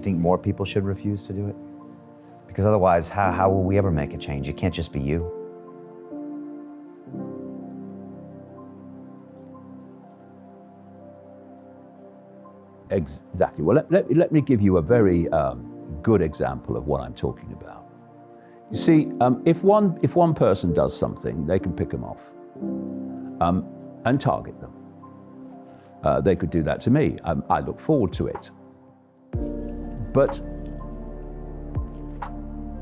you think more people should refuse to do it? Because otherwise, how will we ever make a change? It can't just be you. Exactly. Well, let me give you a very good example of what I'm talking about. You see, if one person does something, they can pick them off and target them. They could do that to me. I look forward to it. But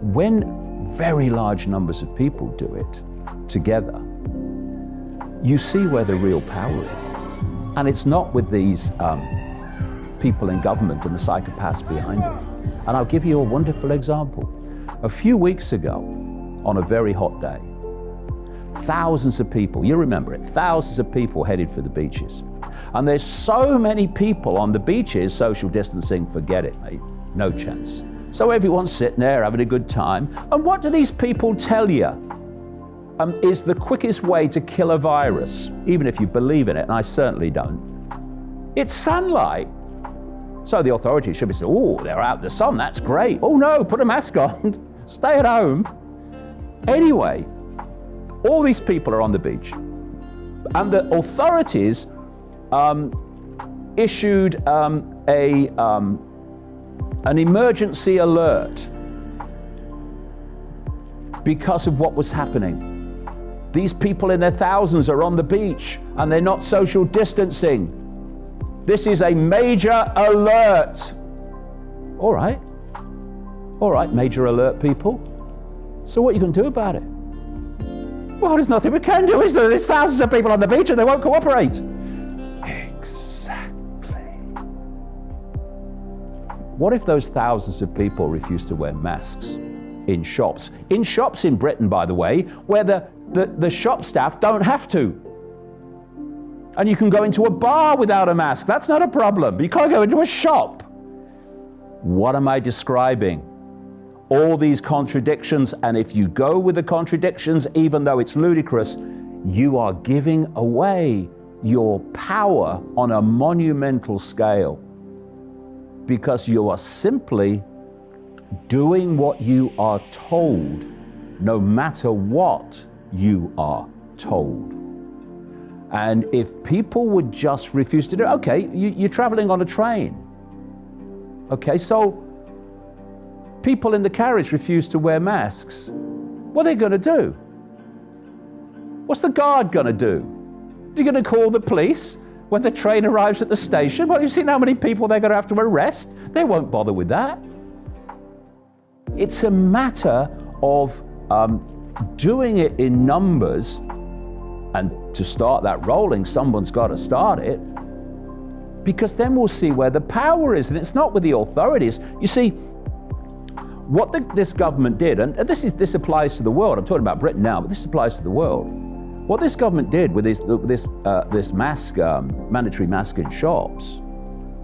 when very large numbers of people do it together, you see where the real power is. And it's not with these people in government and the psychopaths behind it. And I'll give you a wonderful example. A few weeks ago, on a very hot day, thousands of people, you remember it, thousands of people headed for the beaches. And there's so many people on the beaches, social distancing, forget it, mate, no chance. So everyone's sitting there having a good time. And what do these people tell you is the quickest way to kill a virus, even if you believe in it, and I certainly don't? It's sunlight. So the authorities should be saying, oh, they're out in the sun, that's great. Oh no, put a mask on, stay at home. Anyway, all these people are on the beach. And the authorities issued an emergency alert because of what was happening. These people in their thousands are on the beach and they're not social distancing. This is a major alert. All right, major alert people. So what are you going to do about it? Well, there's nothing we can do, is there? There's thousands of people on the beach and they won't cooperate. Exactly. What if those thousands of people refuse to wear masks in shops? In shops in Britain, by the way, where the shop staff don't have to. And you can go into a bar without a mask. That's not a problem. But you can't go into a shop. What am I describing? All these contradictions, and if you go with the contradictions, even though it's ludicrous, you are giving away your power on a monumental scale, because you are simply doing what you are told, no matter what you are told. And if people would just refuse to do it, okay, you're traveling on a train. Okay, so people in the carriage refuse to wear masks. What are they going to do? What's the guard going to do? Are you going to call the police when the train arrives at the station? Well, you've seen how many people they're going to have to arrest? They won't bother with that. It's a matter of doing it in numbers, and to start that rolling, someone's got to start it, because then we'll see where the power is, and it's not with the authorities. You see, what this government did, and this applies to the world. I'm talking about Britain now, but this applies to the world. What this government did with this mask, mandatory mask in shops,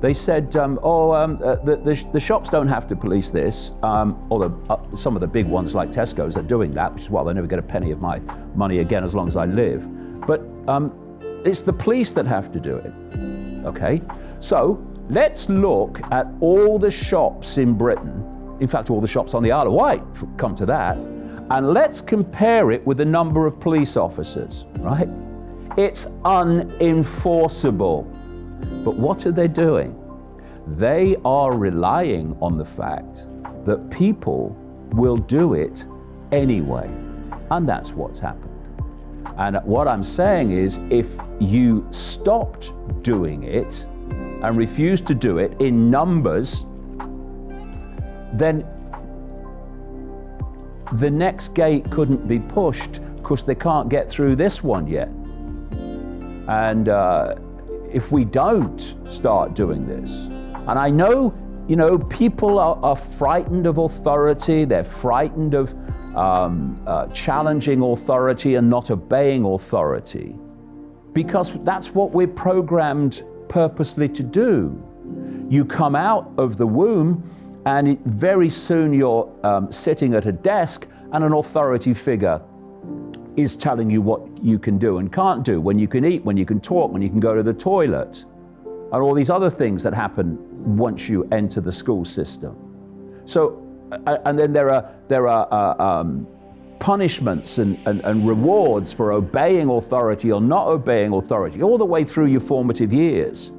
they said, the shops don't have to police this, although some of the big ones like Tesco's are doing that, which is why they'll never get a penny of my money again as long as I live. But it's the police that have to do it, okay? So let's look at all the shops in Britain, in fact all the shops on the Isle of Wight, come to that, and let's compare it with the number of police officers, right? It's unenforceable. But what are they doing? They are relying on the fact that people will do it anyway. And that's what's happened. And what I'm saying is, if you stopped doing it and refused to do it in numbers, then the next gate couldn't be pushed because they can't get through this one yet. And if we don't start doing this, and I know, people are frightened of authority, they're frightened of challenging authority and not obeying authority, because that's what we're programmed purposely to do. You come out of the womb and very soon you're sitting at a desk and an authority figure is telling you what you can do and can't do, when you can eat, when you can talk, when you can go to the toilet, and all these other things that happen once you enter the school system. So, and then there are punishments and rewards for obeying authority or not obeying authority, all the way through your formative years,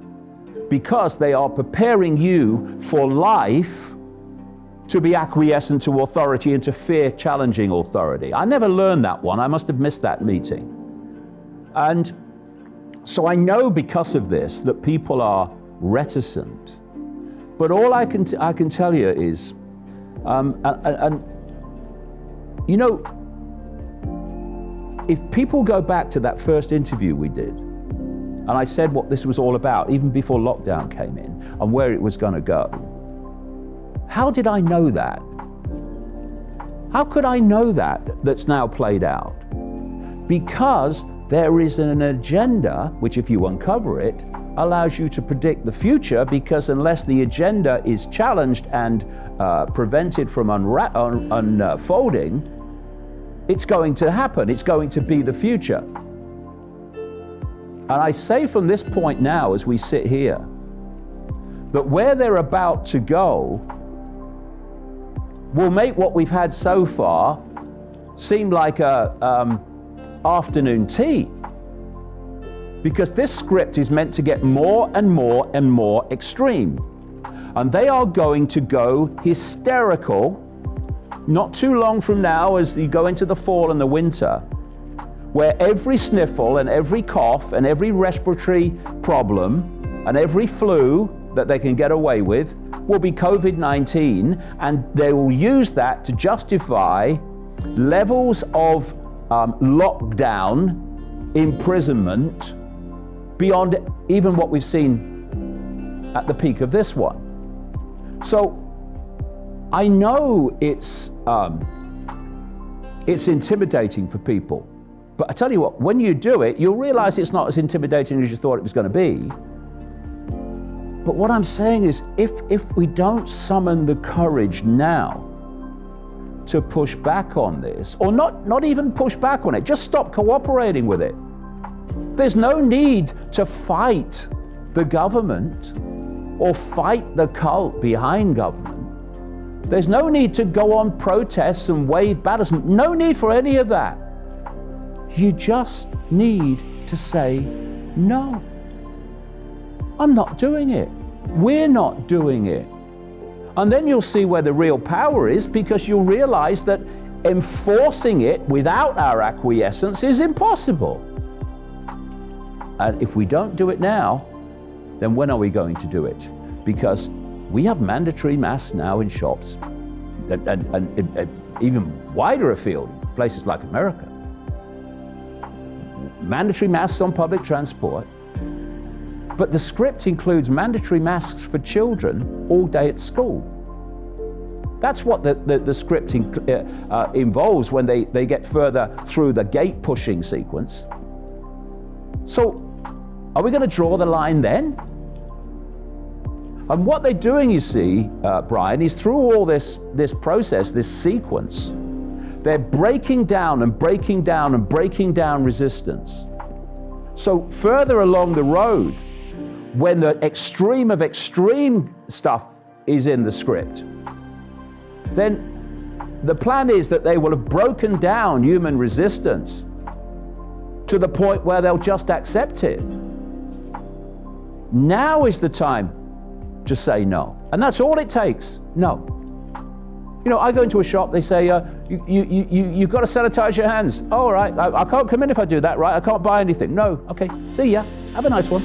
because they are preparing you for life to be acquiescent to authority and to fear challenging authority. I never learned that one. I must have missed that meeting. And so I know because of this that people are reticent. But all I can tell you is, you know, if people go back to that first interview we did, and I said what this was all about, even before lockdown came in, and where it was going to go, how did I know that? How could I know that that's now played out? Because there is an agenda, which if you uncover it, allows you to predict the future, because unless the agenda is challenged and prevented from unfolding, it's going to happen. It's going to be the future. And I say from this point now, as we sit here, that where they're about to go will make what we've had so far seem like a afternoon tea. Because this script is meant to get more and more and more extreme. And they are going to go hysterical not too long from now, as you go into the fall and the winter, where every sniffle and every cough and every respiratory problem and every flu that they can get away with will be COVID-19, and they will use that to justify levels of lockdown, imprisonment, beyond even what we've seen at the peak of this one. So I know it's intimidating for people, but I tell you what, when you do it, you'll realize it's not as intimidating as you thought it was going to be. But what I'm saying is, if we don't summon the courage now to push back on this, or not even push back on it, just stop cooperating with it. There's no need to fight the government or fight the cult behind government. There's no need to go on protests and wave banners. No need for any of that. You just need to say no. I'm not doing it. We're not doing it. And then you'll see where the real power is, because you'll realize that enforcing it without our acquiescence is impossible. And if we don't do it now, then when are we going to do it? Because we have mandatory masks now in shops, and even wider afield, places like America. Mandatory masks on public transport. But the script includes mandatory masks for children all day at school. That's what the script involves when they get further through the gate pushing sequence. So are we going to draw the line then? And what they're doing, you see, Brian, is through all this process, this sequence, they're breaking down and breaking down and breaking down resistance. So further along the road, when the extreme of extreme stuff is in the script, then the plan is that they will have broken down human resistance to the point where they'll just accept it. Now is the time to say no. And that's all it takes, no. You know, I go into a shop, they say, you've got to sanitize your hands. Oh, all right, I can't come in if I do that, right? I can't buy anything. No, okay, see ya, have a nice one.